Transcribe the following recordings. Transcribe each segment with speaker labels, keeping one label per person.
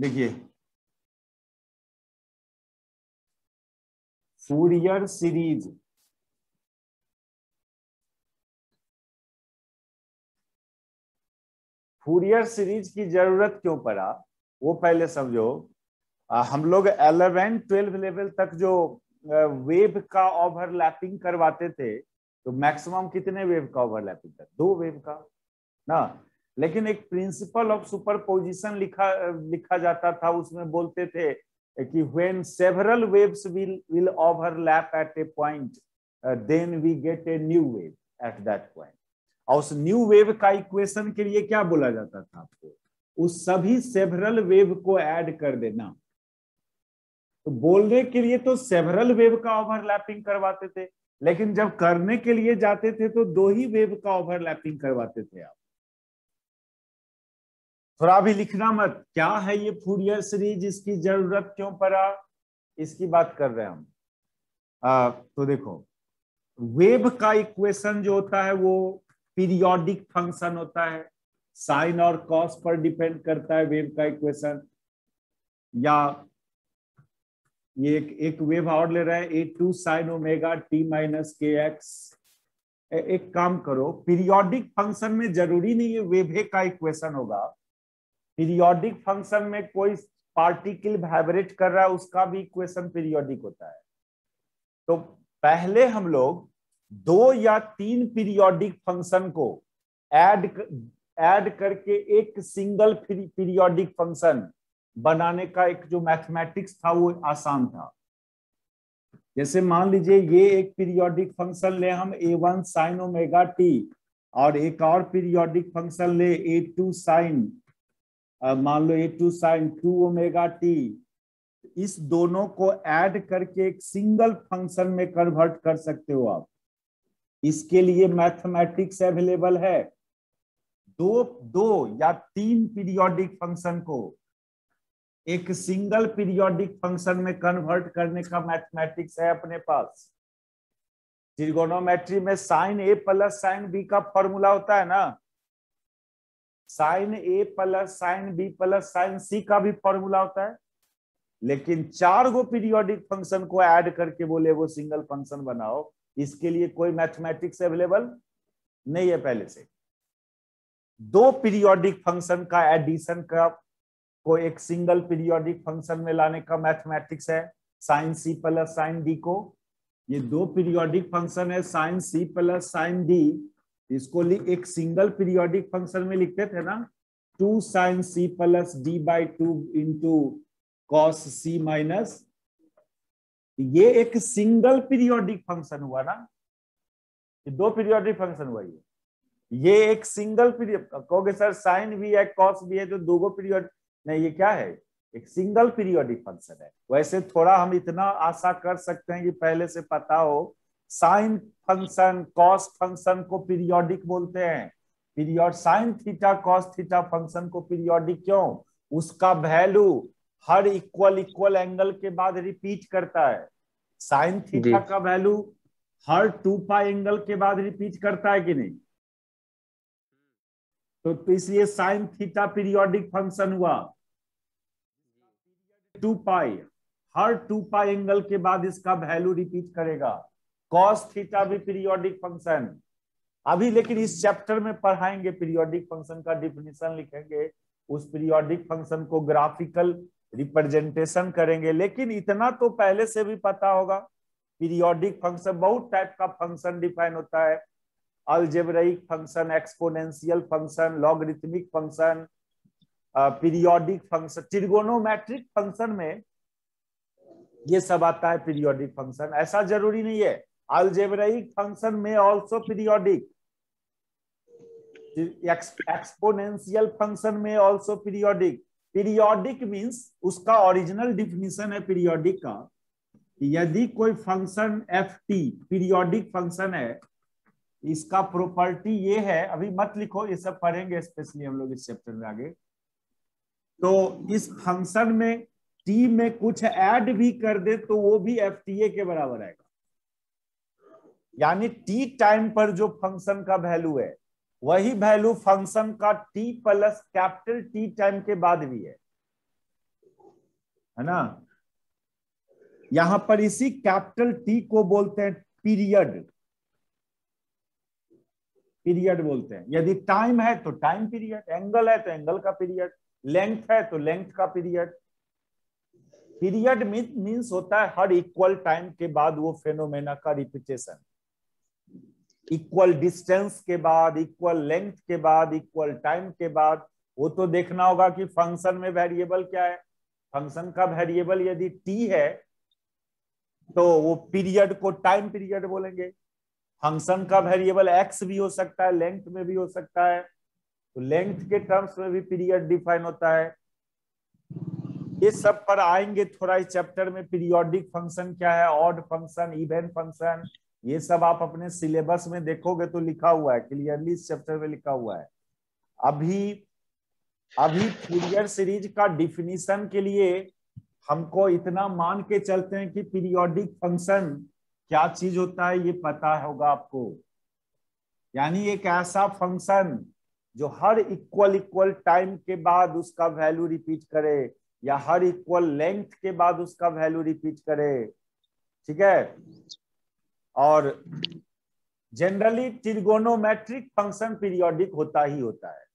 Speaker 1: देखिए Fourier series Fourier series की जरूरत क्यों पड़ा वो पहले समझो। हम लोग 11-12 लेवल तक जो वेव का ओवरलैपिंग करवाते थे तो मैक्सिमम कितने वेव का ओवरलैपिंग था? 2 वेव का ना। लेकिन एक प्रिंसिपल ऑफ सुपरपोजिशन लिखा जाता था, उसमें बोलते थे कि when several waves will overlap at a point then we get a new wave at that point. और उस न्यू वेव का इक्वेशन के लिए क्या बोला जाता था आपको? उस सभी सेवरल वेव को ऐड कर देना। तो बोलने के लिए तो सेवरल वेव का ओवरलैपिंग करवाते थे, लेकिन जब करने के लिए जाते थे तो 2 ही वेव का ओवरलैपिंग करवाते थे आप। थोड़ा भी लिखना मत, क्या है ये फूरियर सीरीज, इसकी जरूरत क्यों पड़ा, इसकी बात कर रहे हैं हम। तो देखो वेव का इक्वेशन जो होता है वो पीरियोडिक फंक्शन होता है, साइन और कॉस पर डिपेंड करता है वेव का इक्वेशन। या ये एक वेव और ले रहे हैं A2 sin omega t minus kx। एक काम करो, पीरियोडिक फंक्शन में जरूरी नहीं है वेव का इक्वेशन होगा। पीरियोडिक फंक्शन में कोई पार्टिकल वाइब्रेट कर रहा है उसका भी इक्वेशन पीरियोडिक होता है। तो पहले हम लोग 2 या 3 पीरियोडिक फंक्शन को ऐड करके एक सिंगल पीरियोडिक फंक्शन बनाने का एक जो मैथमेटिक्स था वो आसान था। जैसे मान लीजिए ये एक पीरियोडिक फंक्शन ले हम A1 sin ओमेगा t, और एक और पीरियोडिक फंक्शन ले A2 sin, मान लो A2 sin 2 ओमेगा t। इस दोनों को ऐड करके एक सिंगल फंक्शन में कन्वर्ट कर सकते हो आप। इसके लिए मैथमेटिक्स अवेलेबल है। 2 या 3 पीरियोडिक फंक्शन को एक सिंगल पीरियोडिक फंक्शन में कन्वर्ट करने का मैथमेटिक्स है अपने पास। ट्रिगोनोमेट्री में sine A plus sine B का फॉर्मूला होता है ना, sine A plus sine B plus sine C का भी फॉर्मूला होता है। लेकिन 4 गो पीरियोडिक फंक्शन को ऐड करके बोले वो सिंगल फंक्शन बनाओ, इसके लिए कोई मैथमेटिक्स अवेलेबल नहीं है पहले से। 2 पीरियोडिक फंक्शन का एडिशन का को एक सिंगल पीरियोडिक फंक्शन में लाने का मैथमेटिक्स है sine C plus sine D को। ये 2 पीरियोडिक फंक्शन है sine C plus sine D, इसको एक सिंगल पीरियोडिक फंक्शन में लिखते थे ना, 2 sin c plus D by 2 into cos C minus. ये एक सिंगल पीरियोडिक फंक्शन हुआ ना, ये 2 पीरियोडिक फंक्शन हुआ। ये एक सिंगल पीरियड। कहोगे सर साइन भी है कॉस भी है तो 2 पीरियड नहीं, ये क्या है? एक सिंगल पीरियोडिक फंक्शन है। वैसे थोड़ा हम इतना आशा कर सकते हैं कि पहले से पता हो, साइन फंक्शन कॉस फंक्शन को पीरियोडिक बोलते हैं। Period sine theta cos theta function को पीरियोडिक क्यों? उसका वैल्यू हर इक्वल एंगल के बाद रिपीट करता है। साइन थीटा का वैल्यू हर 2 पाई एंगल के बाद रिपीट करता है कि नहीं? तो इसलिए साइन थीटा पीरियोडिक फंक्शन हुआ। 2 पाई हर 2 पाई एंगल के बाद इसका वैल्यू रिपीट करेगा। कॉस थीटा भी पीरियोडिक फंक्शन। अभी लेकिन इस चैप्टर में पढ़ाएंगे, पीरियोडिक फंक्शन का डिफिनीशन लिखेंगे, उस पीरियोडिक फंक्शन को ग्राफिकल रिप्रेजेंटेशन करेंगे। लेकिन इतना तो पहले से भी पता होगा, पीरियोडिक फंक्शन बहुत टाइप का फंक्शन डिफाइन होता है। Algebraic function, exponential function, logarithmic function, periodic function, trigonometric function में ये सब आता है पीरियोडिक फंक्शन। ऐसा जरूरी नहीं है, अलजेब्राइक फंक्शन में आल्सो पीरियोडिक, एक्सपोनेंशियल फंक्शन में आल्सो पीरियोडिक। पीरियोडिक मींस उसका ओरिजिनल डिफिनीशन है पीरियोडिक का, यदि कोई function F T periodic function है, इसका प्रॉपर्टी ये है, अभी मत लिखो, ये सब पढ़ेंगे स्पेशली हम लोग इस चैप्टर में आगे। तो इस फंक्शन में टी में कुछ ऐड भी कर दे तो वो भी एफ टी ए के बराबर आएगा। यानी टी टाइम पर जो फंक्शन का वैल्यू है वही वैल्यू फंक्शन का T plus capital T time के बाद भी है। है ना। यहां पर इसी कैपिटल टी को बोलते हैं पीरियड, पीरियड बोलते हैं। यदि टाइम है तो टाइम पीरियड, एंगल है तो एंगल का पीरियड, लेंथ है तो लेंथ का पीरियड। पीरियड मीन्स होता है हर इक्वल टाइम के बाद वो फेनोमेना का रिपीटेशन, इक्वल डिस्टेंस के बाद, इक्वल लेंथ के बाद, इक्वल टाइम के बाद। वो तो देखना होगा कि फंक्शन में वेरिएबल क्या है। फंक्शन का वेरिएबल यदि टी है तो वो पीरियड को टाइम पीरियड बोलेंगे। फंक्शन का वेरिएबल एक्स भी हो सकता है, लेंथ में भी हो सकता है, तो लेंथ के टर्म्स में भी पीरियड डिफाइन होता है। ये सब पर आएंगे थोड़ा इस चैप्टर में। पीरियोडिक फंक्शन क्या है, ऑड फंक्शन, इवन फंक्शन, ये सब आप अपने सिलेबस में देखोगे तो लिखा हुआ है क्लियरली, इस चैप्टर में लिखा हुआ है। अभी फूरियर सीरीज का डिफिनीशन के लिए हमको इतना मान के चलते हैं कि पीरियोडिक फंक्शन क्या चीज होता है ये पता होगा आपको। यानी एक ऐसा फंक्शन जो हर इक्वल टाइम के बाद उसका वैल्यू रिपीट करे, या हर इक्वल लेंथ के बाद उसका वैल्यू रिपीट करे, ठीक है। और जनरली ट्रिगोनोमेट्रिक फंक्शन पीरियोडिक होता ही होता है,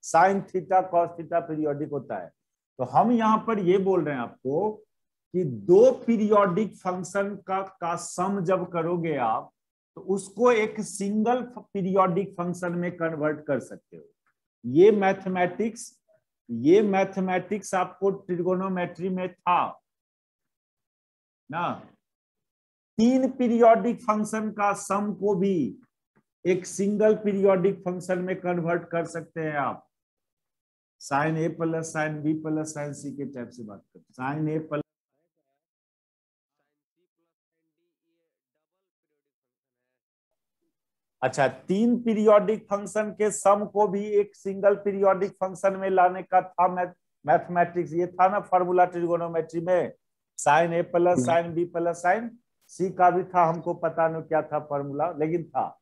Speaker 1: sine theta cos theta periodic होता है। तो हम यहां पर ये बोल रहे हैं आपको कि दो पीरियोडिक फंक्शन का सम जब करोगे आप तो उसको एक सिंगल पीरियोडिक फंक्शन में कन्वर्ट कर सकते हो। ये मैथमेटिक्स आपको ट्रिगोनोमेट्री में था ना। तीन पीरियोडिक फंक्शन का सम को भी एक सिंगल पीरियोडिक फंक्शन में कन्वर्ट कर सकते हैं आप। Sine A plus sine B plus sine C के टाइप से बात करते, साइन ए प्लस, अच्छा, तीन पीरियोडिक फंक्शन के सम को भी एक सिंगल पीरियोडिक फंक्शन में लाने का था मैथमेटिक्स, ये था ना फॉर्मूला ट्रिगोनोमेट्री में। Sine A plus sine B plus sine C का भी था, हमको पता नहीं क्या था फॉर्मूला, लेकिन था।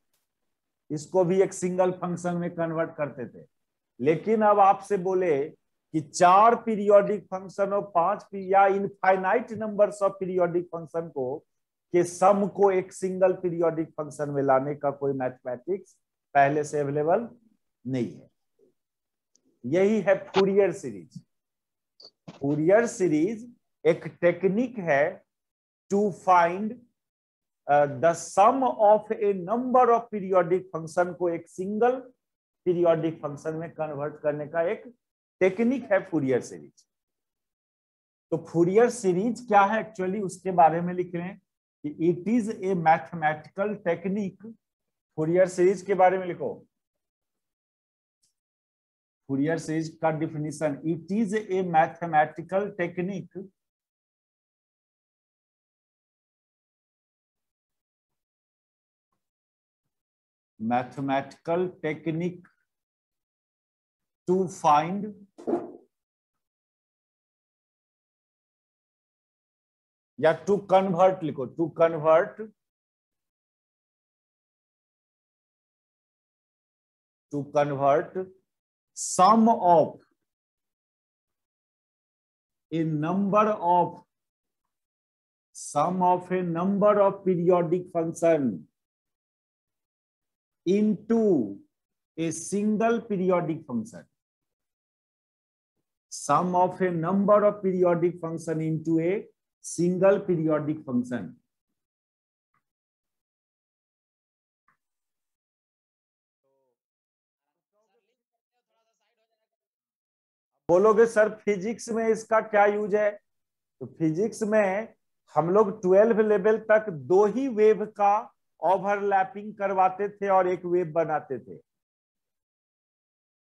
Speaker 1: इसको भी एक सिंगल फंक्शन में कन्वर्ट करते थे। लेकिन अब आपसे बोले कि चार पीरियोडिक फंक्शन और पांच या infinite numbers of periodic function को के सम को एक सिंगल पीरियोडिक फंक्शन में लाने का कोई मैथमेटिक्स पहले से अवेलेबल नहीं है। यही है फूरियर सीरीज। फूरियर सीरीज एक टेक्निक है to find the sum of a number of periodic function को एक सिंगल पीरियोडिक फंक्शन में कन्वर्ट करने का एक टेक्निक है फूरियर सीरीज। तो फूरियर सीरीज क्या है एक्चुअली उसके बारे में लिख रहे हैं कि it is a mathematical technique. Fourier series के बारे में लिखो, फूरियर सीरीज का definition, it is a mathematical technique to find या टू कन्वर्ट लिखो, to convert sum of a number of periodic function into a single periodic function, sum of a number of periodic function into a single periodic function। बोलोगे sir physics में इसका क्या use है? तो physics में हम लोग 12 लेवल तक दो ही वेव का ओवरलैपिंग करवाते थे और एक वेव बनाते थे।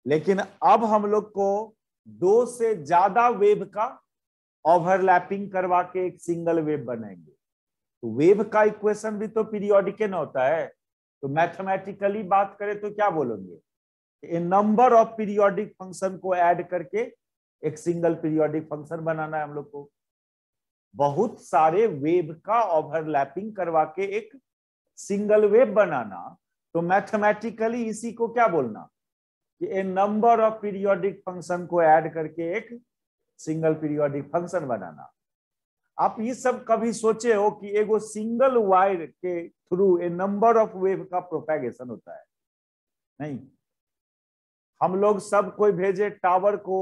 Speaker 1: लेकिन अब हम लोग को दो से ज्यादा वेव का ओवरलैपिंग करवा के एक सिंगल वेव बनाएंगे। तो वेव का इक्वेशन भी तो पीरियोडिक न होता है। तो मैथमेटिकली बात करें तो क्या बोलेंगे, ए नंबर ऑफ पीरियोडिक फंक्शन को ऐड करके एक सिंगल पीरियोडिक फंक्शन बनाना है हम लोग को। बहुत सारे वेव का ओवरलैपिंग करवा के एक सिंगल वेव बनाना, तो मैथमेटिकली इसी को क्या बोलना कि ए नंबर ऑफ पीरियोडिक फंक्शन को ऐड करके एक सिंगल पीरियोडिक फंक्शन बनाना। आप ये सब कभी सोचे हो कि एगो सिंगल वायर के through a number of wave का प्रोपेगेशन होता है? नहीं। हम लोग सब कोई भेजे टावर को,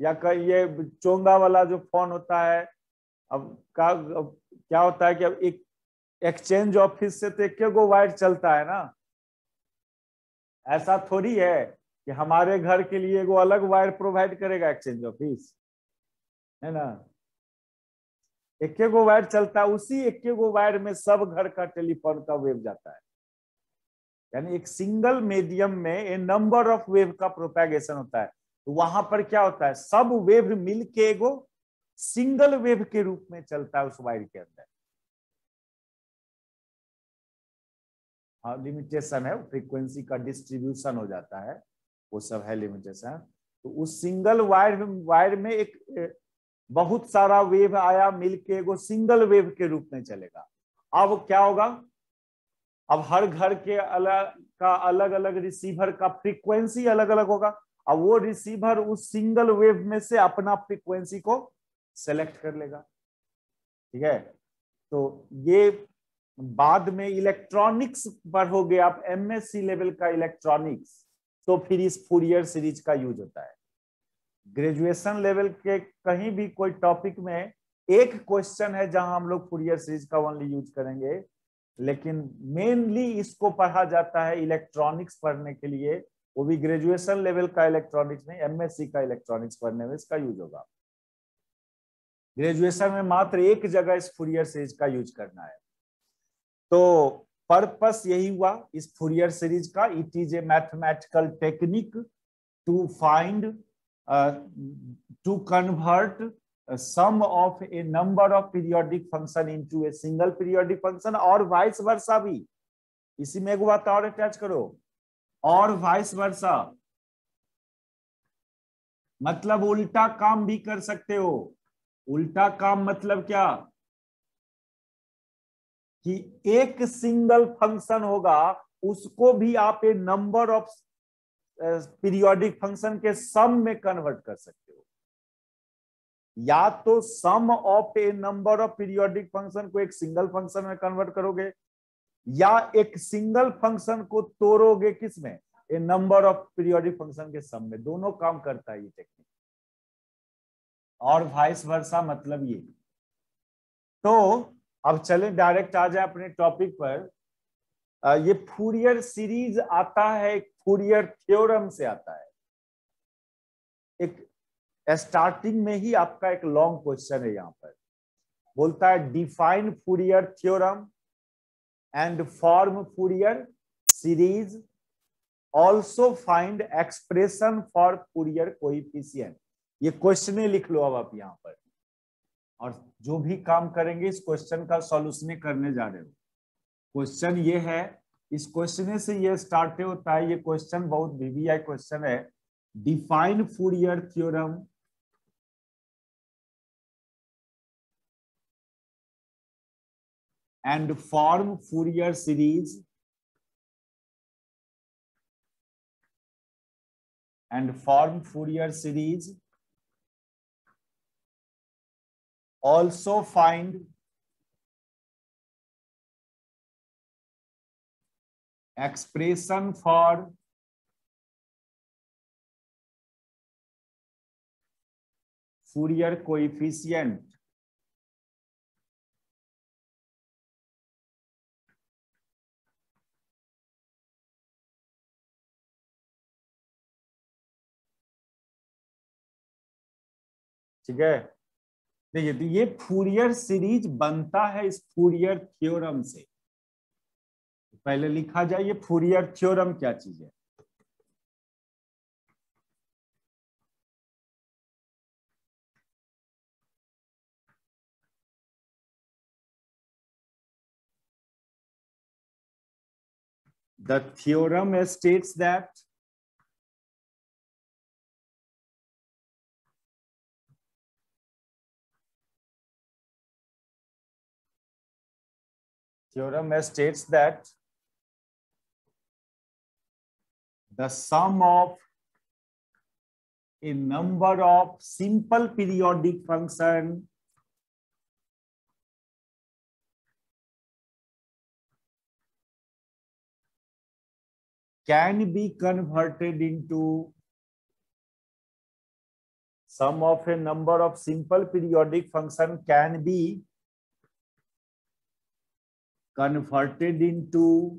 Speaker 1: या ये चोंगा वाला जो फोन होता है, अब क्या होता है कि अब एक एक्सचेंज ऑफिस से तो एक गो वायर चलता है ना। ऐसा थोड़ी है कि हमारे घर के लिए एगो अलग वायर प्रोवाइड करेगा एक्सचेंज ऑफिस, है ना। एक गो वायर चलता है, उसी एक गो वायर में सब घर का टेलीफोन का वेव जाता है। यानी एक सिंगल मीडियम में ए नंबर ऑफ वेव का प्रोपेगेशन होता है। तो वहां पर क्या होता है, सब वेव मिलके एगो सिंगल वेव के रूप में चलता है उस वायर के अंदर। हाँ, लिमिटेशन है, फ्रीक्वेंसी का डिस्ट्रीब्यूशन हो जाता है, वो सब है लिमिटेशन। तो उस सिंगल वायर में एक बहुत सारा वेव आया मिलके एगो सिंगल वेव के रूप में चलेगा। अब क्या होगा, अब हर घर के अलग अलग रिसीवर का फ्रीक्वेंसी अलग अलग होगा। अब वो रिसीवर उस सिंगल वेव में से अपना फ्रीक्वेंसी को सेलेक्ट कर लेगा। ठीक है, तो ये बाद में इलेक्ट्रॉनिक्स पढ़ोगे आप, एमएससी लेवल का इलेक्ट्रॉनिक्स, तो फिर इस फूरियर सीरीज का यूज होता है। ग्रेजुएशन लेवल के कहीं भी कोई टॉपिक में एक क्वेश्चन है जहां हम लोग फूरियर सीरीज का ओनली यूज करेंगे, लेकिन मेनली इसको पढ़ा जाता है इलेक्ट्रॉनिक्स पढ़ने के लिए, वो भी ग्रेजुएशन लेवल का इलेक्ट्रॉनिक्स नहीं, एमएससी का इलेक्ट्रॉनिक्स पढ़ने में इसका यूज होगा। ग्रेजुएशन में मात्र एक जगह इस फूरियर सीरीज का यूज करना है। तो पर्पस यही हुआ इस फूरियर सीरीज का, it is a mathematical technique to find to convert sum of a number of periodic function into a single periodic function, और वाइस वर्सा भी। इसी में एक बात और अटैच करो, और वाइस वर्सा, मतलब उल्टा काम भी कर सकते हो। उल्टा काम मतलब क्या, कि एक सिंगल फंक्शन होगा उसको भी आप a number of periodic function के सम में कन्वर्ट कर सकते हो। या तो sum of a number of periodic function को एक सिंगल फंक्शन में कन्वर्ट करोगे, या एक सिंगल फंक्शन को तोड़ोगे किसमें, ए नंबर ऑफ पीरियोडिक फंक्शन के सम में। दोनों काम करता है ये टेक्निक, और वाइस वर्सा मतलब ये। तो अब चलें डायरेक्ट आ जाए अपने टॉपिक पर। ये फूरियर सीरीज आता है एक फूरियर थ्योरम से आता है। एक स्टार्टिंग में ही आपका एक लॉन्ग क्वेश्चन है, यहां पर बोलता है define Fourier theorem and form Fourier series, also find expression for Fourier coefficient. ये क्वेश्चन लिख लो अब आप यहां पर, और जो भी काम करेंगे इस क्वेश्चन का सॉल्यूशन करने जा रहे हो। क्वेश्चन ये है, इस क्वेश्चन से ये स्टार्ट होता है। ये क्वेश्चन बहुत वीवीआई क्वेश्चन है। Define Fourier theorem and form Fourier series also find expression for Fourier coefficient ठीक है। देखिए, तो ये फूरियर सीरीज बनता है इस फूरियर थ्योरम से। पहले लिखा जाए ये फूरियर थ्योरम क्या चीज है। The theorem states that the sum of a number of simple periodic function can be converted into sum of a number of simple periodic function can be converted into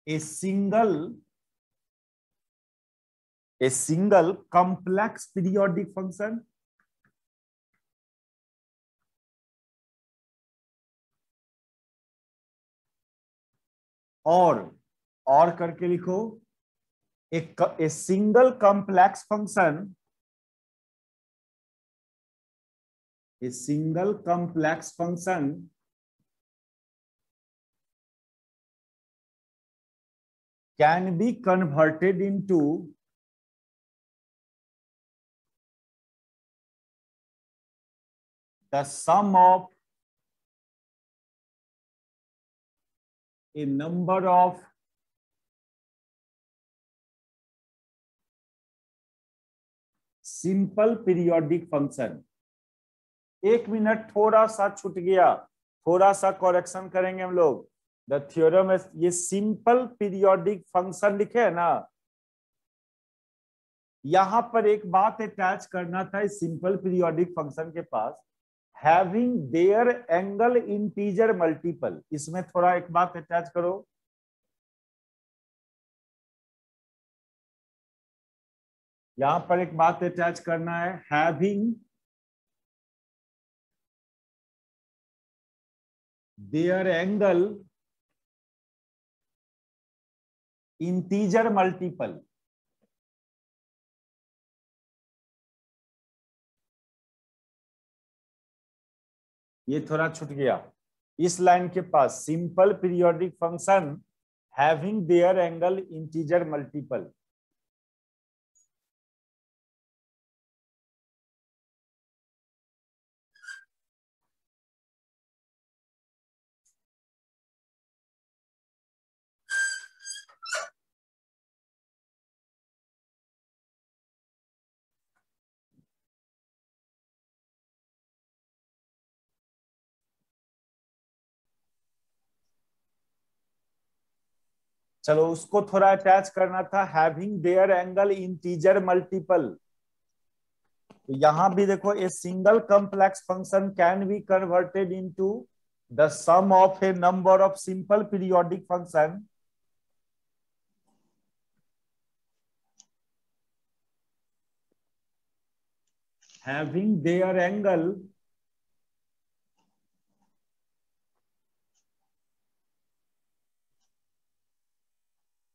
Speaker 1: a single complex periodic function. और करके लिखो, a single complex function, a single complex function can be converted into the sum of a number of simple periodic function. एक minute थोड़ा सा छूट गया, थोड़ा सा करेक्शन करेंगे हम लोग। द थ्योरम, ये सिंपल पीरियोडिक फंक्शन लिखे है ना, यहां पर एक बात अटैच करना था इस सिंपल पीरियोडिक फंक्शन के पास, having their angle integer multiple. इसमें थोड़ा एक बात अटैच करो, यहां पर एक बात अटैच करना है, having their angle integer multiple. ये थोड़ा छूट गया इस लाइन के पास, simple periodic function having their angle integer multiple. चलो उसको थोड़ा अटैच करना था, having their angle integer multiple. तो यहां भी देखो, a single complex function can be converted into the sum of a number of simple periodic function having their angle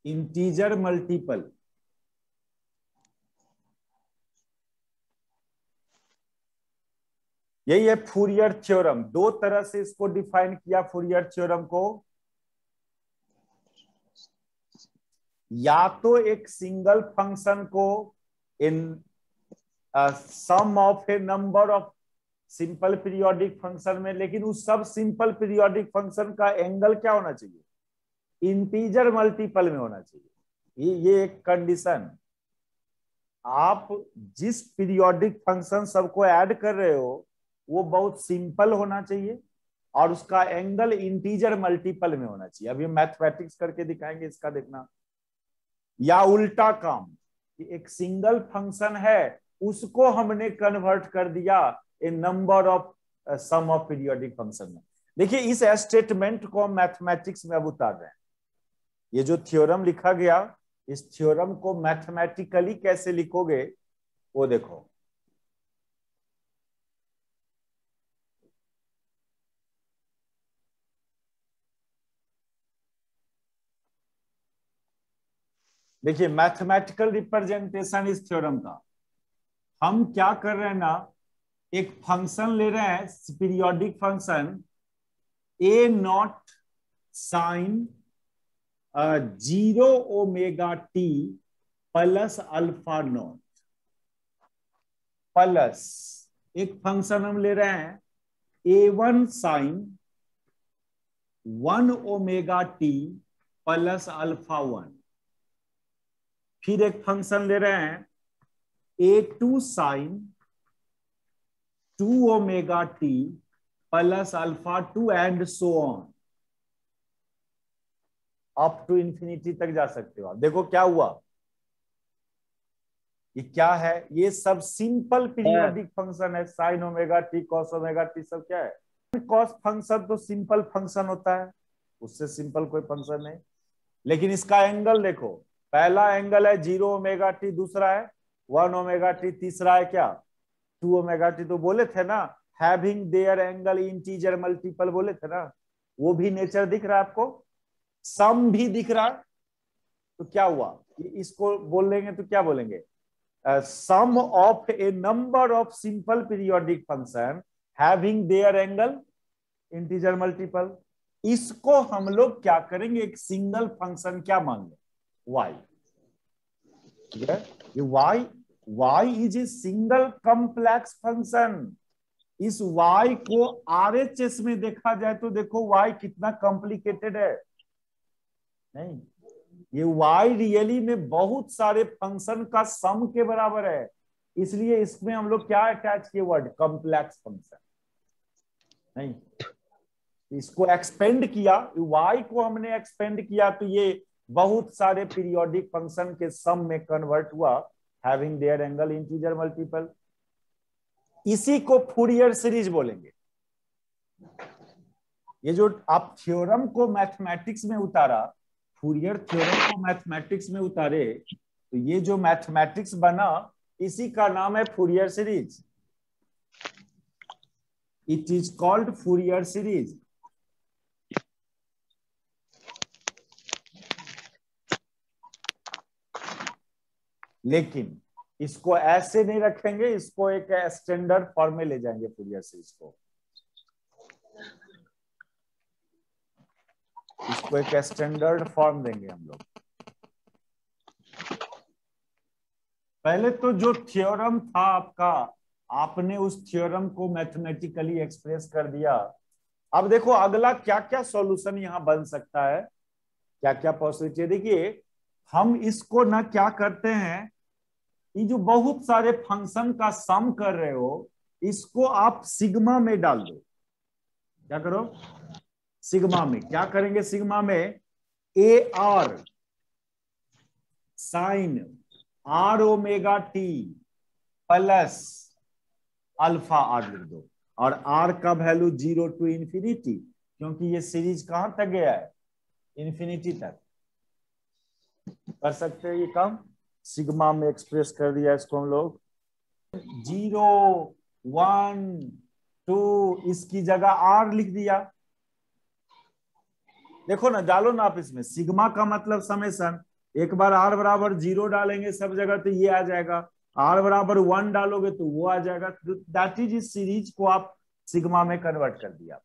Speaker 1: integer multiple. यही है फूरियर थ्योरम। दो तरह से इसको डिफाइन किया फूरियर थ्योरम को, या तो एक सिंगल फंक्शन को in sum of a number of simple periodic function में, लेकिन उस सब सिंपल पीरियोडिक फंक्शन का एंगल क्या होना चाहिए, इंटीजर मल्टीपल में होना चाहिए। ये एक कंडीशन, आप जिस पीरियोडिक फंक्शन सबको ऐड कर रहे हो वो बहुत सिंपल होना चाहिए और उसका एंगल इंटीजर मल्टीपल में होना चाहिए। अभी मैथमेटिक्स करके दिखाएंगे इसका, देखना। या उल्टा काम, एक सिंगल फंक्शन है उसको हमने कन्वर्ट कर दिया in number of sum of periodic function में। देखिए इस स्टेटमेंट को हम मैथमेटिक्स में अब उतार रहे हैं। ये जो थ्योरम लिखा गया, इस थ्योरम को मैथमेटिकली कैसे लिखोगे वो देखो। देखिए मैथमेटिकल रिप्रेजेंटेशन इस थ्योरम का, हम क्या कर रहे हैं ना, एक फंक्शन ले रहे हैं, periodic function A naught sine 0 omega T plus alpha naught plus एक फंक्शन हम ले रहे हैं A1 sine 1 omega T plus alpha 1। फिर एक फंक्शन ले रहे हैं A2 sine 2 omega T plus alpha 2 and so on up to infinity तक जा सकते हो आप। देखो क्या हुआ, ये क्या है, ये सब सिंपल पीरियोडिक फंक्शन है। Sign omega T cos omega T सब क्या है, कॉस फंक्शन तो सिंपल फंक्शन होता है, उससे सिंपल कोई फंक्शन नहीं। लेकिन इसका एंगल देखो, पहला एंगल है 0 ओमेगा टी, दूसरा है 1 ओमेगा टी, तीसरा है क्या 2 ओमेगा टी। तो बोले थे ना having their angle integer multiple, बोले थे ना, वो भी नेचर दिख रहा है आपको, सम भी दिख रहा है। तो क्या हुआ, इसको बोल लेंगे तो क्या बोलेंगे, sum of a number of simple periodic function having their angle integer multiple। इसको हम लोग क्या करेंगे, एक सिंगल फंक्शन क्या मान लें, y। ठीक है, ये y is a single complex function. इस y को RHS में देखा जाए तो देखो y कितना कॉम्प्लिकेटेड है, नहीं, ये y रियली में बहुत सारे फंक्शन का सम के बराबर है। इसलिए इसमें हम लोग क्या अटैच किए, वर्ड कॉम्प्लेक्स फंक्शन, नहीं, इसको एक्सपेंड किया, y को हमने एक्सपेंड किया तो ये बहुत सारे पीरियोडिक फंक्शन के सम में कन्वर्ट हुआ, having their angle integer multiple. इसी को फूरियर सीरीज बोलेंगे। ये जो आप थ्योरम को मैथमेटिक्स में उतारा, फूरियर थ्योरम को मैथमेटिक्स में उतारे, तो ये जो मैथमेटिक्स बना इसी का नाम है Fourier series. It is called Fourier series. लेकिन इसको ऐसे नहीं रखेंगे, इसको एक स्टैंडर्ड फॉर्म में ले जाएंगे फूरियर सीरीज को, इसको एक स्टैंडर्ड फॉर्म देंगे हम लोग। पहले तो जो थ्योरम था आपका, आपने उस थ्योरम को मैथमेटिकली एक्सप्रेस कर दिया। अब देखो अगला क्या क्या सॉल्यूशन यहां बन सकता है, क्या क्या पॉसिबिलिटी है। देखिए हम इसको ना क्या करते हैं, ये जो बहुत सारे फंक्शन का सम कर रहे हो, इसको आप सिग्मा में डाल दो। क्या करो, सिग्मा में। क्या करेंगे सिग्मा में, A R sine R omega T plus alpha R लिख दो, और आर का वैल्यू 0 टू इंफिनिटी, क्योंकि ये सीरीज कहां तक गया है, इंफिनिटी तक। कर सकते हैं ये काम, सिग्मा में एक्सप्रेस कर दिया इसको हम लोग। 0 1 2 इसकी जगह आर लिख दिया। देखो ना, डालो ना आप इसमें, सिग्मा का मतलब समेशन, एक बार आर बराबर 0 डालेंगे सब जगह तो ये आ जाएगा, आर बराबर 1 डालोगे तो वो आ जाएगा। दैट इज इस सीरीज को आप सिग्मा में कन्वर्ट कर दिया।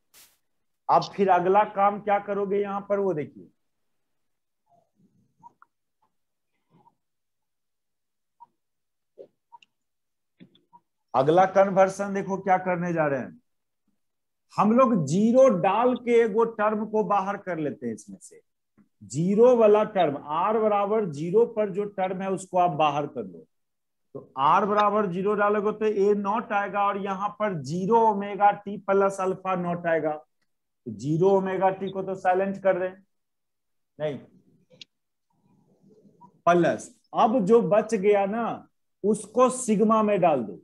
Speaker 1: अब फिर अगला काम क्या करोगे यहां पर, वो देखिए। अगला कन्वर्सन देखो क्या करने जा रहे हैं, हम लोग 0 डाल के वो टर्म को बाहर कर लेते हैं इसमें से। 0 वाला टर्म, आर बराबर 0 पर जो टर्म है उसको आप बाहर कर दो। तो आर बराबर 0 डालोगे तो ए नॉट आएगा, और यहां पर 0 omega T plus alpha not आएगा। तो 0 ओमेगा टी को तो साइलेंट कर दें, नहीं, प्लस अब जो बच गया ना उसको सिग्मा में डाल दो।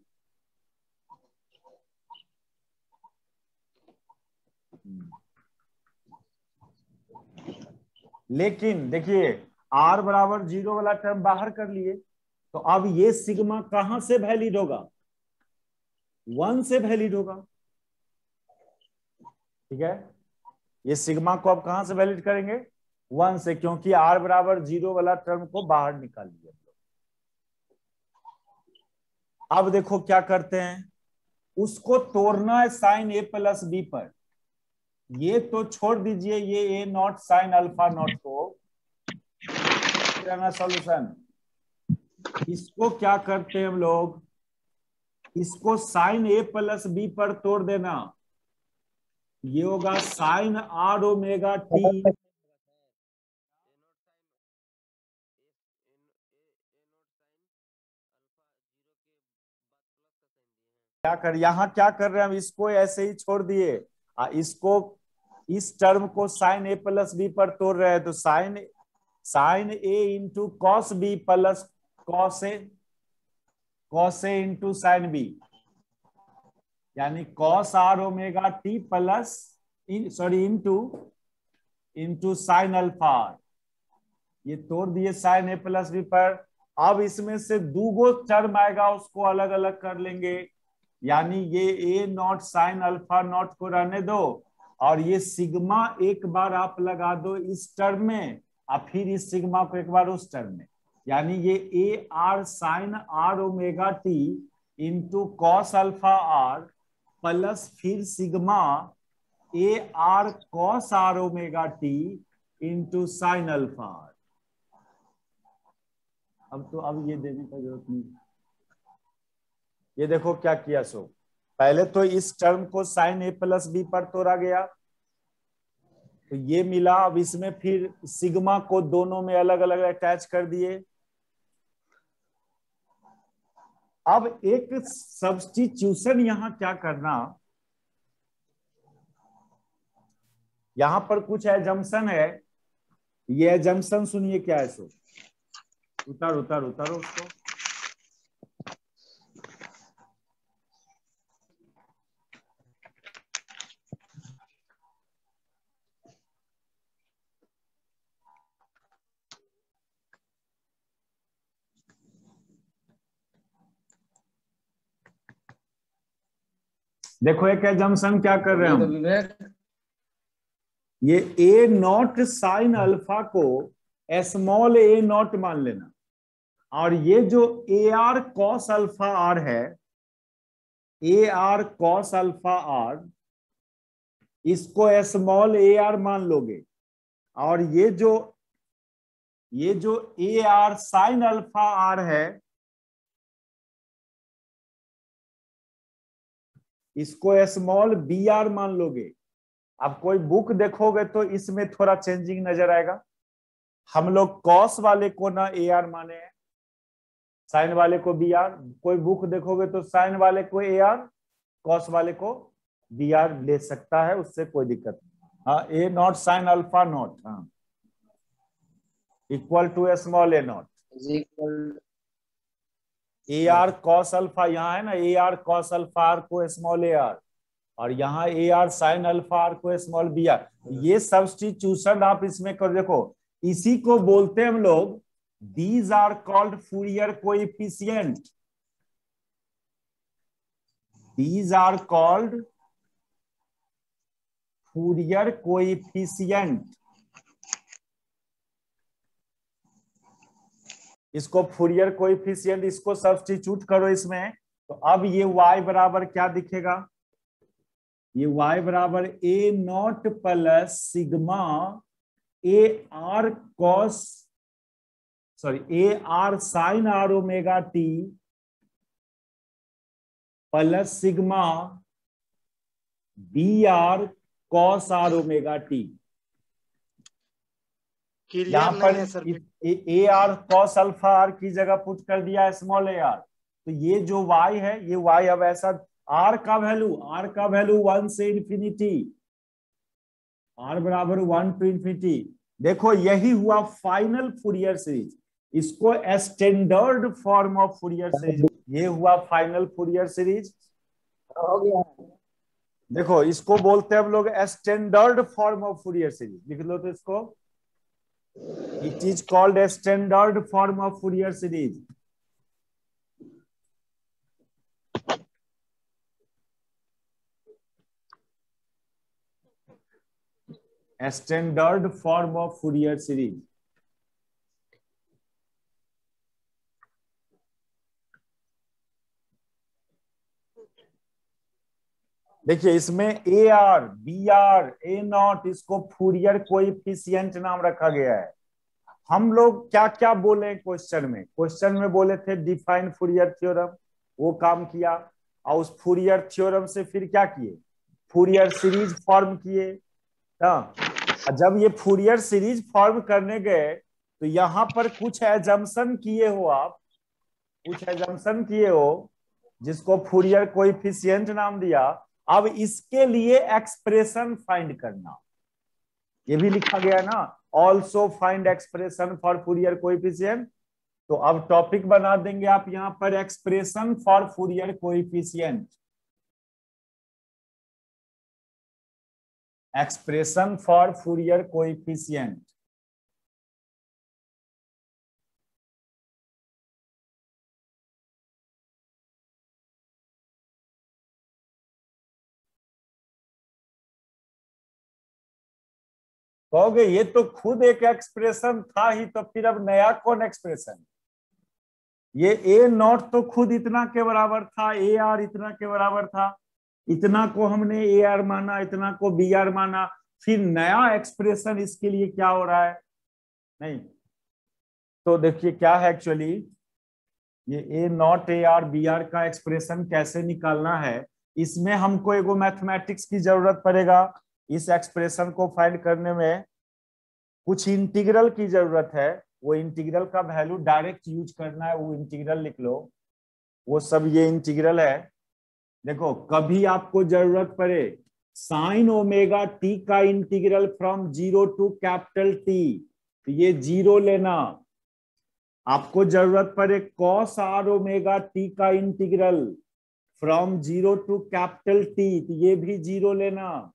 Speaker 1: लेकिन देखिए आर बराबर 0 वाला टर्म बाहर कर लिए, तो अब ये सिग्मा कहां से वैलिड होगा, 1 से वैलिड होगा। ठीक है, ये सिग्मा को अब कहां से वैलिड करेंगे, 1 से, क्योंकि आर बराबर 0 वाला टर्म को बाहर निकाल लिया। अब देखो क्या करते हैं, उसको तोड़ना है साइन ए प्लस बी पर। ये तो छोड़ दीजिए, ये A naught sine alpha not को सॉल्यूशन। इसको क्या करते हैं हम लोग, इसको साइन ए प्लस बी पर तोड़ देना, ये होगा साइन आर ओमेगा टी क्या कर, यहाँ क्या कर रहे हैं हम, इसको ऐसे ही छोड़ दिए, इसको इस टर्म को साइन ए प्लस बी पर तोड़ रहे हैं, तो sine A into cos B plus cos A into sine B, यानी cos R omega T plus into sine alpha R, ये तोड़ दिए साइन ए प्लस बी पर। अब इसमें से दो टर्म आएगा, उसको अलग अलग कर लेंगे, यानी ये A naught sine alpha not को रहने दो, और ये सिग्मा एक बार आप लगा दो इस टर्म में, और फिर इस सिग्मा को एक बार उस टर्म में, यानी ये A R sine R omega T into cos alpha R plus फिर sigma A R cos R omega T into sine alpha R. अब ये देने का जरूरत नहीं, ये देखो क्या किया सो, पहले तो इस टर्म को साइन ए प्लस बी पर तोड़ा गया, तो ये मिला, अब इसमें फिर सिग्मा को दोनों में अलग अलग अटैच कर दिए। अब एक सब्स्टिट्यूशन यहां क्या करना, यहां पर कुछ एजम्पशन है, ये एजम्पशन सुनिए क्या है सो, उतारो उसको। देखो एक एजम्पशन क्या कर रहे हैं हम, ये ए नॉट साइन अल्फा को स्मॉल ए नॉट मान लेना, और ये जो A R cos alpha R है, A R cos alpha R, इसको स्मॉल ए आर मान लोगे, और ये जो A R sine alpha R है, इसको स्मॉल बी आर मान लोगे। अब कोई बुक देखोगे तो इसमें थोड़ा चेंजिंग नजर आएगा, हम लोग कॉस वाले को ना ए आर माने हैं, साइन वाले को बी आर, कोई बुक देखोगे तो साइन वाले को ए आर, कॉस वाले को बी आर ले सकता है, उससे कोई दिक्कत नहीं। हाँ, A naught sine alpha naught, हाँ, equal to small A naught, A R cos alpha, यहाँ है ना A R cos alpha R को स्मॉल ए आर, और यहाँ A R sine alpha R को स्मॉल बी आर। ये सब्स्टिट्यूशन आप इसमें कर देखो, इसी को बोलते हैं हम लोग, these are called Fourier coefficient, these are called Fourier coefficient. इसको फूरियर कोएफिशिएंट, इसको सब्स्टिट्यूट करो इसमें, तो अब ये y बराबर क्या दिखेगा, ये y बराबर A naught plus sigma A R cos A R sine R omega T plus sigma B R cos R omega T. यहाँ पर A R cos alpha R की जगह पुट कर दिया स्मॉल ए आर, तो ये जो y है, ये y अब ऐसा, r का वैल्यू 1 से इंफिनिटी, r बराबर 1 टू इंफिनिटी। देखो यही हुआ फाइनल फूरियर सीरीज, इसको standard form of Fourier series, ये हुआ फाइनल फूरियर सीरीज हो गया। देखो इसको बोलते हैं हम लोग standard form of Fourier series, लिख लो तो इसको, it is called standard form of Fourier series. Standard form of Fourier series. देखिए इसमें A R B R A naught, इसको फूरियर कोएफिशिएंट नाम रखा गया है। हम लोग क्या क्या बोले क्वेश्चन में बोले थे डिफाइन फूरियर थ्योरम, वो काम किया, और उस फूरियर थ्योरम से फिर क्या किए, फूरियर सीरीज फॉर्म किए। जब ये फूरियर सीरीज फॉर्म करने गए तो यहाँ पर कुछ एजम्पशन किए हो, आप कुछ एजम्पशन किए हो जिसको फूरियर कोएफिशिएंट नाम दिया। अब इसके लिए एक्सप्रेशन फाइंड करना, ये भी लिखा गया ना, also find expression for Fourier coefficient. तो अब टॉपिक बना देंगे आप यहां पर expression for Fourier coefficient, expression for Fourier coefficient. कहोगे ये तो खुद एक एक्सप्रेशन था ही, तो फिर अब नया कौन एक्सप्रेशन? ये ए नॉट तो खुद इतना के बराबर था, ए आर इतना के बराबर था, इतना को हमने ए आर माना, इतना को बी आर माना, फिर नया एक्सप्रेशन इसके लिए क्या हो रहा है? नहीं। तो देखिए क्या है एक्चुअली, ये A naught A R B R का एक्सप्रेशन कैसे निकालना है, इसमें हमको एगो मैथमेटिक्स की जरूरत पड़ेगा। इस एक्सप्रेशन को फाइंड करने में कुछ इंटीग्रल की जरूरत है, वो इंटीग्रल का वैल्यू डायरेक्ट यूज करना है, वो इंटीग्रल लिख लो, वो सब ये इंटीग्रल है। देखो कभी आपको जरूरत पड़े साइन ओमेगा टी का integral from 0 to capital T, तो ये 0 लेना। आपको जरूरत पड़े कॉस आर ओमेगा टी का integral from 0 to capital T, तो ये भी 0 लेना।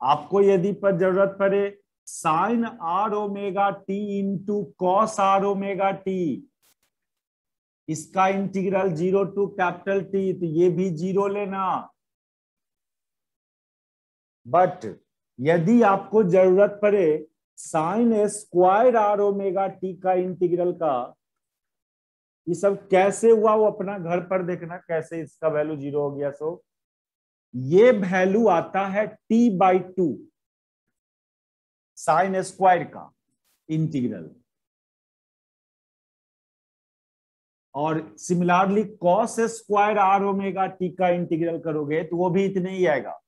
Speaker 1: आपको यदि पर जरूरत पड़े sine R omega T into cos R omega T, इसका इंटीग्रल 0 टू कैपिटल टी, तो ये भी 0 लेना। बट यदि आपको जरूरत पड़े sine square R omega T का इंटीग्रल का, ये सब कैसे हुआ वो अपना घर पर देखना, कैसे इसका वैल्यू 0 हो गया। सो ये वैल्यू आता है t/2 साइन स्क्वायर का इंटीग्रल, और similarly cos square R omega T का इंटीग्रल करोगे तो वो भी इतने ही आएगा।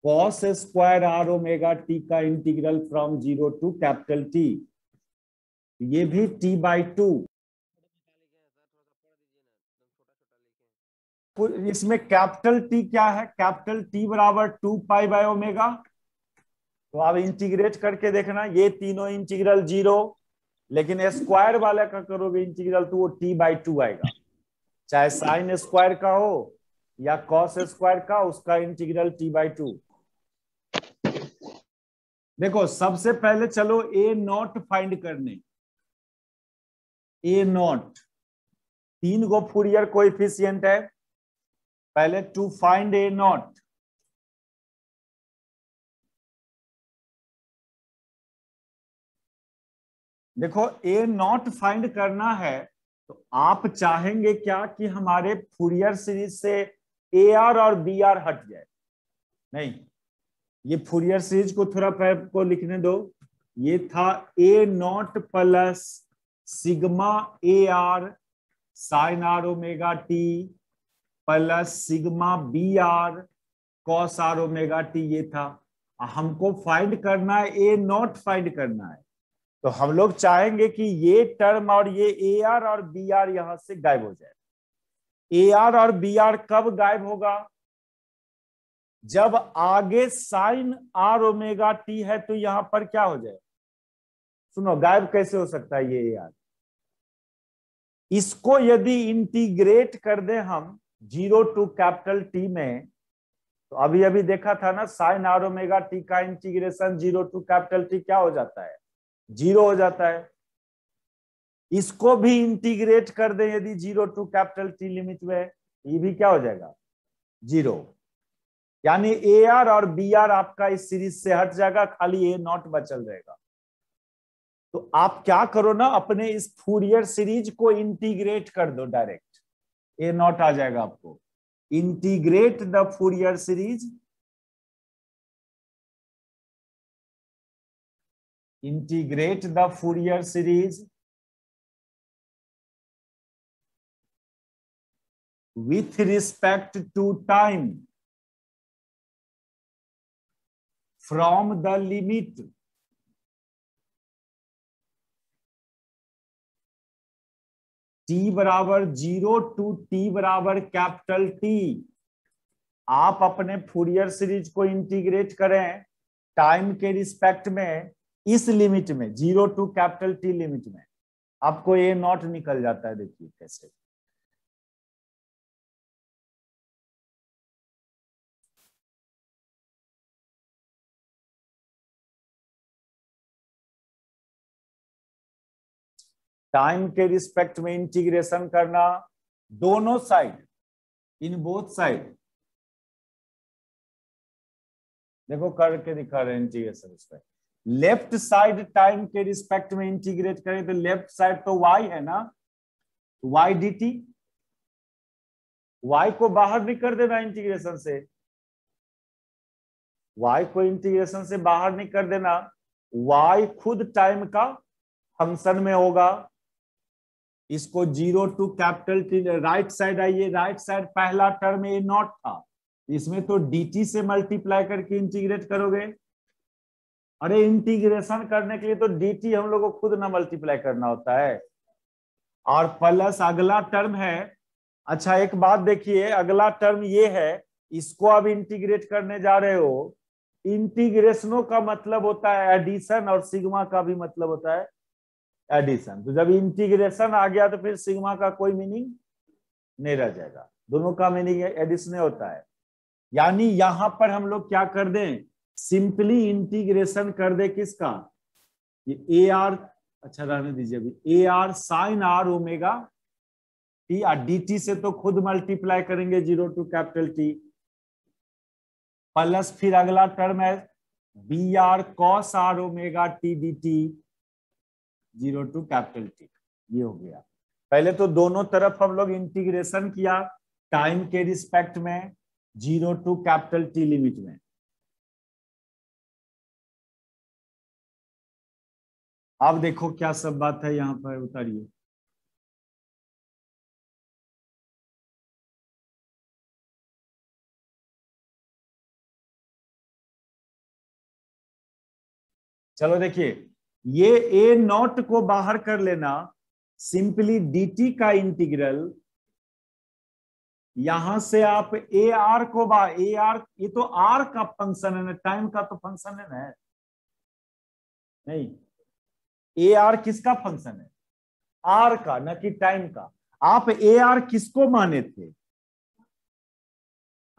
Speaker 1: Cos square R omega T का integral from 0 to capital T, ये भी t/2। इसमें कैपिटल टी क्या है? कैपिटल टी बराबर 2π/ओमेगा। तो आप इंटीग्रेट करके देखना, ये तीनों इंटीग्रल 0, लेकिन स्क्वायर वाले का करोगे इंटीग्रल तो वो t/2 आएगा, चाहे साइन स्क्वायर का हो या कॉस स्क्वायर का, उसका इंटीग्रल t/2। देखो सबसे पहले चलो ए नॉट फाइंड करने। ए नॉट 3 गो फूरियर कोएफिशिएंट है, पहले टू फाइंड ए नॉट। देखो ए नॉट फाइंड करना है तो आप चाहेंगे क्या कि हमारे फूरियर सीरीज से ए आर और बी आर हट जाए? नहीं, ये फूरियर सीरीज को थोड़ा पैर को लिखने दो। ये था A naught plus sigma A R sine R omega T plus sigma B R cos R omega T, ये था। हमको फाइंड करना है, ए नॉट फाइंड करना है, तो हम लोग चाहेंगे कि ये टर्म और ये ए आर और बी आर यहां से गायब हो जाए। ए आर और बी आर कब गायब होगा? जब आगे साइन आर ओमेगा टी है तो यहां पर क्या हो जाए? सुनो, गायब कैसे हो सकता है ये ए आर? इसको यदि इंटीग्रेट कर दें हम 0 टू कैपिटल टी में, तो अभी अभी देखा था ना, साइन आर ओमेगा टी का इंटीग्रेशन 0 टू कैपिटल टी क्या हो जाता है? 0 हो जाता है। इसको भी इंटीग्रेट कर दें यदि 0 टू कैपिटल टी लिमिट में, ये भी क्या हो जाएगा? 0। यानी ए आर और बी आर आपका इस सीरीज से हट जाएगा, खाली ए नॉट बचल रहेगा। तो आप क्या करो ना, अपने इस फूरियर सीरीज को इंटीग्रेट कर दो डायरेक्ट, ए नॉट आ जाएगा आपको। Integrate the Fourier series, integrate the Fourier series with respect to time from the limit T बराबर 0 टू टी बराबर कैपिटल टी। आप अपने फूरियर सीरीज को इंटीग्रेट करें टाइम के रिस्पेक्ट में, इस लिमिट में 0 टू कैपिटल टी लिमिट में, आपको ए नॉट निकल जाता है। देखिए कैसे। टाइम के रिस्पेक्ट में इंटीग्रेशन करना, दोनों साइड, इन बोथ साइड। देखो करके दिखा रहे हैं इंटीग्रेशन इस पर। लेफ्ट साइड टाइम के रिस्पेक्ट में इंटीग्रेट करें तो लेफ्ट साइड तो y है ना, y dt। y को बाहर नहीं कर देना इंटीग्रेशन से, y को इंटीग्रेशन से बाहर नहीं कर देना। y खुद टाइम का फंक्शन में होगा। इसको 0 to capital T, right side आइए, राइट साइड पहला टर्म ए नॉट था, इसमें तो dt से मल्टीप्लाई करके इंटीग्रेट करोगे। अरे इंटीग्रेशन करने के लिए तो dt हम लोग को खुद ना मल्टीप्लाई करना होता है, और प्लस अगला टर्म है। अच्छा एक बात देखिए, अगला टर्म ये है, इसको अब इंटीग्रेट करने जा रहे हो। इंटीग्रेशनों का मतलब होता है एडिशन, और सिग्मा का भी मतलब होता है एडिशन। तो जब इंटीग्रेशन आ गया तो फिर सिग्मा का कोई मीनिंग नहीं रह जाएगा, दोनों का मीनिंग एडिशन होता है। यानी यहां पर हम लोग क्या कर दें, सिंपली इंटीग्रेशन कर दे किसका, ये ए आर, अच्छा रहने दीजिए अभी, A R sine R omega T, और डी टी से तो खुद मल्टीप्लाई करेंगे 0 टू कैपिटल टी, प्लस फिर अगला टर्म है B R cos R omega T D T 0 to capital T. ये हो गया। पहले तो दोनों तरफ हम लोग इंटीग्रेशन किया टाइम के रिस्पेक्ट में 0 टू कैपिटल टी लिमिट में। अब देखो क्या सब बात है यहां पर, उतारिए। चलो देखिए, ये ए नॉट को बाहर कर लेना, सिंपली dt का इंटीग्रल, यहां से आप ए आर को ए आर, ये तो आर का फंक्शन है ना, टाइम का तो फंक्शन है ना, नहीं ए आर किसका फंक्शन है, आर का, न कि टाइम का। आप ए आर किसको माने थे,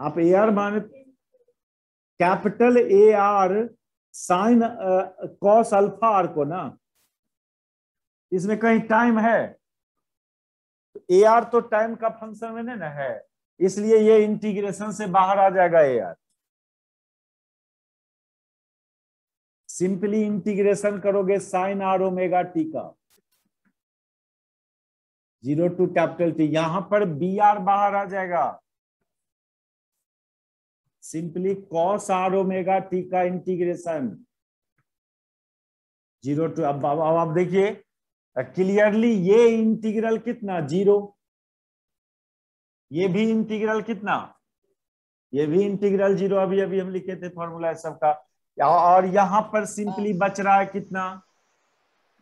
Speaker 1: आप ए आर माने capital A R sine cos alpha R को ना, इसमें कहीं टाइम है, ए आर तो टाइम का फंक्शन में नहीं ना है, इसलिए ये इंटीग्रेशन से बाहर आ जाएगा ए आर। सिंपली इंटीग्रेशन करोगे साइन आर ओमेगा टी का 0 टू कैपिटल टी, यहां पर बी आर बाहर आ जाएगा, simply cos R omega T का इंटीग्रेशन 0 टू, अब आप देखिए क्लियरली, ये इंटीग्रल कितना 0, ये भी इंटीग्रल कितना, ये भी इंटीग्रल 0, अभी अभी हम लिखे थे फॉर्मूला सबका। और यहां पर सिंपली बच रहा है कितना,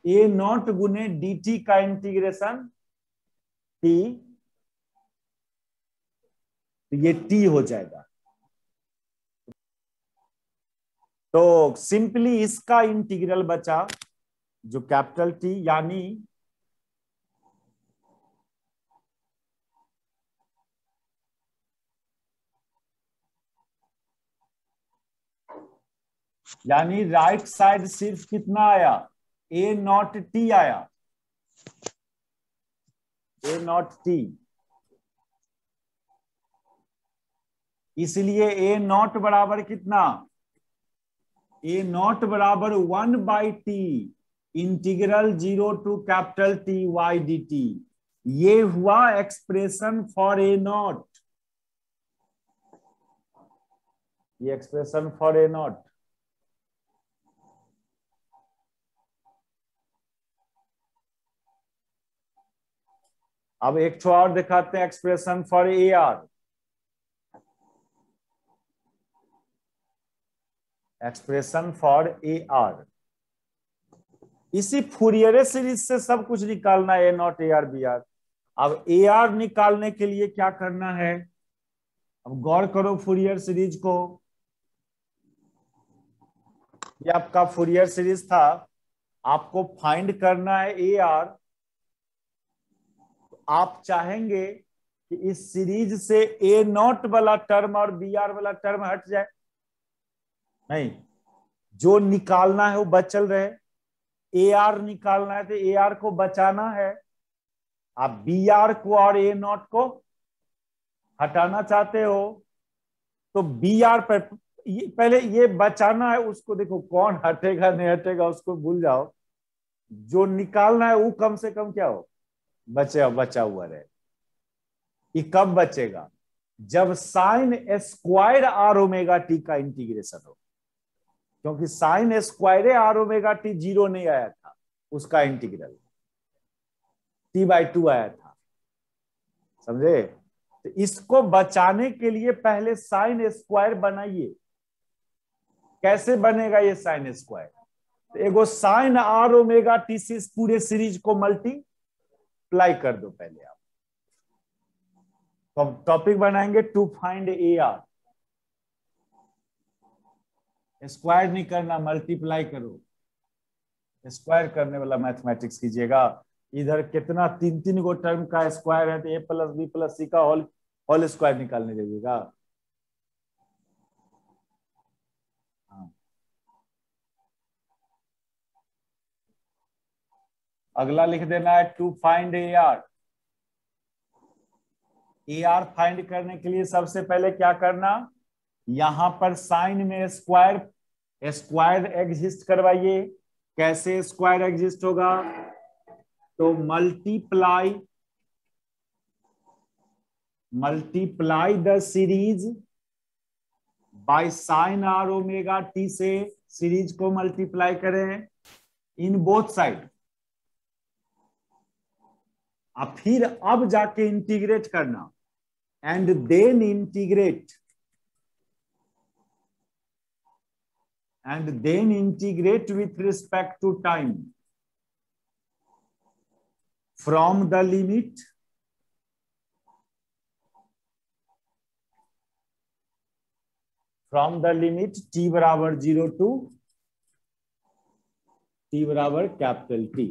Speaker 1: ए नॉट गुने डी टी का इंटीग्रेशन टी, तो ये टी हो जाएगा। तो सिंपली इसका इंटीग्रल बचा जो कैपिटल टी, यानी राइट साइड सिर्फ कितना आया, ए नॉट टी आया, ए नॉट टी, इसलिए ए नॉट बराबर कितना, ए नॉट बराबर 1/t integral 0 to capital T Y D T. ये हुआ एक्सप्रेशन फॉर ए नॉट, ये एक्सप्रेशन फॉर ए नॉट। अब एक ठो और दिखाते हैं expression for A R, expression for A R. इसी फूरियर सीरीज से सब कुछ निकालना है, A naught A R B R. अब ए आर निकालने के लिए क्या करना है, अब गौर करो फूरियर सीरीज को, ये आपका फूरियर सीरीज था, आपको फाइंड करना है ए आर। तो आप चाहेंगे कि इस सीरीज से ए नॉट वाला टर्म और बी आर वाला टर्म हट जाए, नहीं, जो निकालना है वो बचल रहे। ए आर निकालना है तो ए आर को बचाना है, आप बी आर को और ए नॉट को हटाना चाहते हो, तो बी आर पर पहले ये बचाना है, उसको देखो कौन हटेगा नहीं हटेगा उसको भूल जाओ, जो निकालना है वो कम से कम क्या हो, बचा हुआ रहे। ये कब बचेगा, जब sine square R omega T का इंटीग्रेशन हो, क्योंकि sine square R omega T 0 नहीं आया था, उसका इंटीग्रल t/2 आया था, समझे। तो इसको बचाने के लिए पहले साइन स्क्वायर बनाइए। कैसे बनेगा ये साइन स्क्वायर, तो एगो साइन आर ओमेगा टी से इस पूरे सीरीज को मल्टीप्लाई कर दो पहले आप। तो टॉपिक बनाएंगे to find A R, square नहीं करना, मल्टीप्लाई करो, स्क्वायर करने वाला मैथमेटिक्स कीजिएगा। इधर कितना 3 गो टर्म का स्क्वायर है, तो ए प्लस बी प्लस सी का होल स्क्वायर निकालने जाइएगा। हाँ। अगला लिख देना है to find A R. A R find करने के लिए सबसे पहले क्या करना, यहां पर साइन में स्क्वायर एग्जिस्ट करवाइए। कैसे स्क्वायर एग्जिस्ट होगा, तो multiply the series by sine R omega T से सीरीज को मल्टीप्लाई करें इन बोथ साइड, और फिर अब जाके इंटीग्रेट करना, and then integrate with respect to time from the limit t बराबर 0 टू t बराबर कैपिटल T।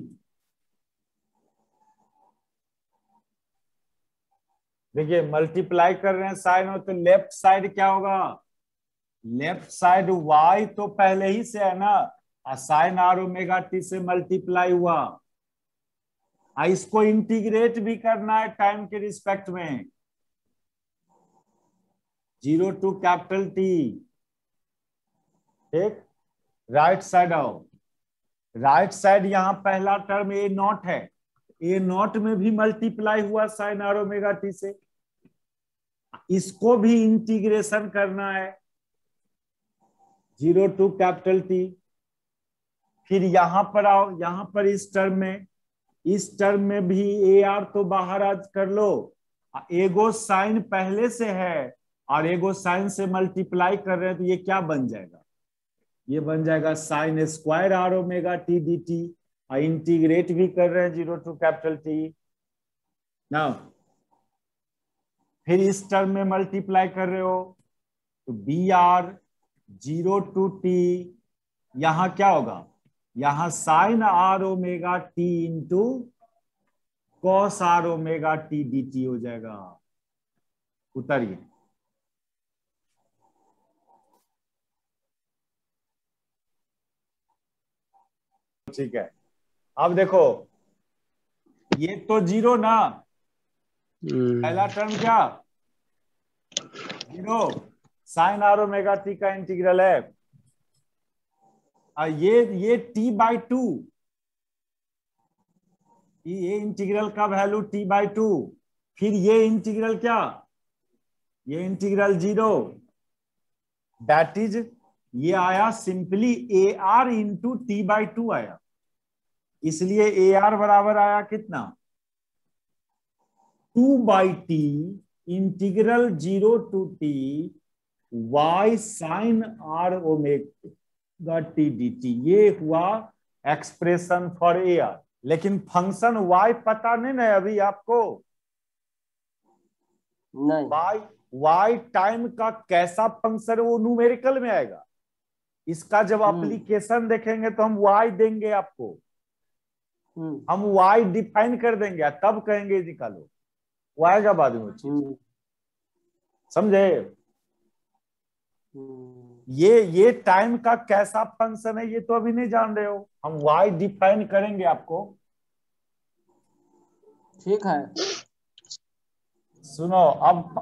Speaker 1: देखिए मल्टीप्लाई कर रहे हैं साइन, तो लेफ्ट साइड क्या होगा, लेफ्ट साइड y तो पहले ही से है ना, साइन आर ओमेगा टी से मल्टीप्लाई हुआ, इसको इंटीग्रेट भी करना है टाइम के रिस्पेक्ट में, 0 टू कैपिटल T। ठीक, राइट साइड आओ, राइट साइड यहां पहला टर्म ए नॉट है, ए नॉट में भी मल्टीप्लाई हुआ साइन आर ओमेगा टी से, इसको भी इंटीग्रेशन करना है 0 टू कैपिटल T। फिर यहां पर आओ, यहां पर इस टर्म में भी ए आर तो बाहर आज कर लो, एगो साइन पहले से है और एगो साइन से मल्टीप्लाई कर रहे हैं, तो ये क्या बन जाएगा, ये बन जाएगा sine square R omega T D T, और इंटीग्रेट भी कर रहे हैं 0 टू कैपिटल T ना। फिर इस टर्म में मल्टीप्लाई कर रहे हो, तो बी आर 0 टू T, यहां क्या होगा, यहां sine R omega T into cos R omega T D T हो जाएगा। उतरिए, ठीक है। अब देखो ये तो 0 ना, पहला टर्म क्या 0, साइन आर ओमेगा टी का इंटीग्रल है, ये t/2, ये इंटीग्रल का वैल्यू t/2, फिर ये इंटीग्रल क्या, ये इंटीग्रल 0, दैट इज ये आया simply A R into t/2 आया, इसलिए ए आर बराबर आया कितना 2/t integral 0 to t y sine R omega T D T, ये हुआ एक्सप्रेशन फॉर ए आर। लेकिन फंक्शन y पता नहीं ना अभी आपको,
Speaker 2: नहीं।
Speaker 1: वाई वाई टाइम का कैसा फंक्शन है वो न्यूमेरिकल में आएगा। इसका जब एप्लीकेशन देखेंगे तो हम वाई देंगे आपको, हम वाई डिफाइन कर देंगे तब कहेंगे निकालो, वो आएगा बाद में चीज, समझे। ये टाइम का कैसा फंक्शन है ये तो अभी नहीं जान रहे हो, हम वाई डिफाइन करेंगे आपको।
Speaker 2: ठीक है।
Speaker 1: सुनो,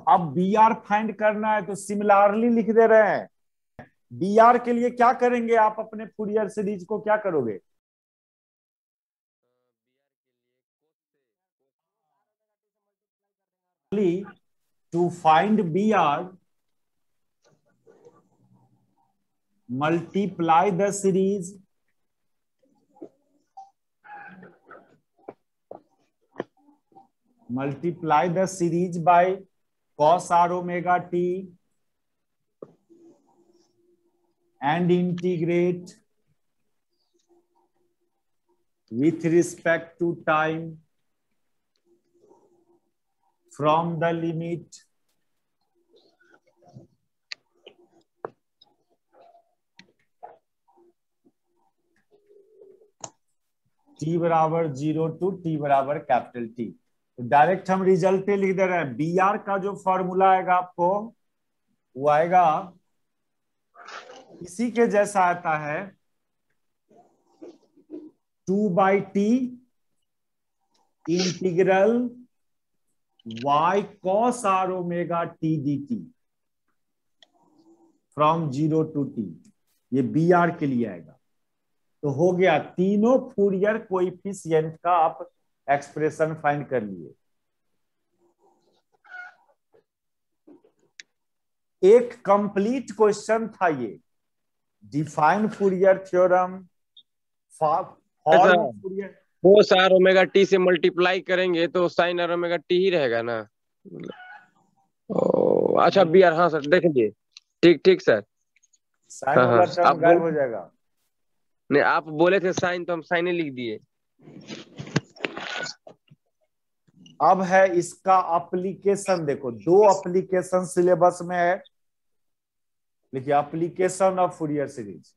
Speaker 1: अब बी आर फाइंड करना है तो सिमिलरली लिख दे रहे हैं। बी आर के लिए क्या करेंगे आप अपने फूरियर सीरीज को क्या करोगे? To find B R multiply the series by cos r omega t and integrate with respect to time from the limit t बराबर 0 टू t बराबर कैपिटल T। तो डायरेक्ट हम रिजल्ट पे लिख दे रहे हैं। बी आर का जो फॉर्मूला आएगा आपको वो आएगा इसी के जैसा आता है 2/t integral y cos r omega t dt from 0 to t। ये बी आर के लिए आएगा। तो हो गया, तीनों फूरियर कोएफिशिएंट का आप एक्सप्रेशन फाइंड कर लिए। एक कंप्लीट क्वेश्चन था ये, define Fourier theorem form Fourier.
Speaker 3: Cos are omega T से मल्टीप्लाई करेंगे तो साइन आर ओमेगा टी ही रहेगा ना। अच्छा बी आर, हाँ सर देख लीजिए। ठीक ठीक सर।
Speaker 1: साइन वाला टर्म गायब हो जाएगा।
Speaker 3: नहीं आप बोले थे साइन तो हम साइन ही लिख दिए।
Speaker 1: अब है इसका एप्लीकेशन, देखो दो एप्लीकेशन सिलेबस में है, देखिए एप्लीकेशन ऑफ फूरियर सीरीज।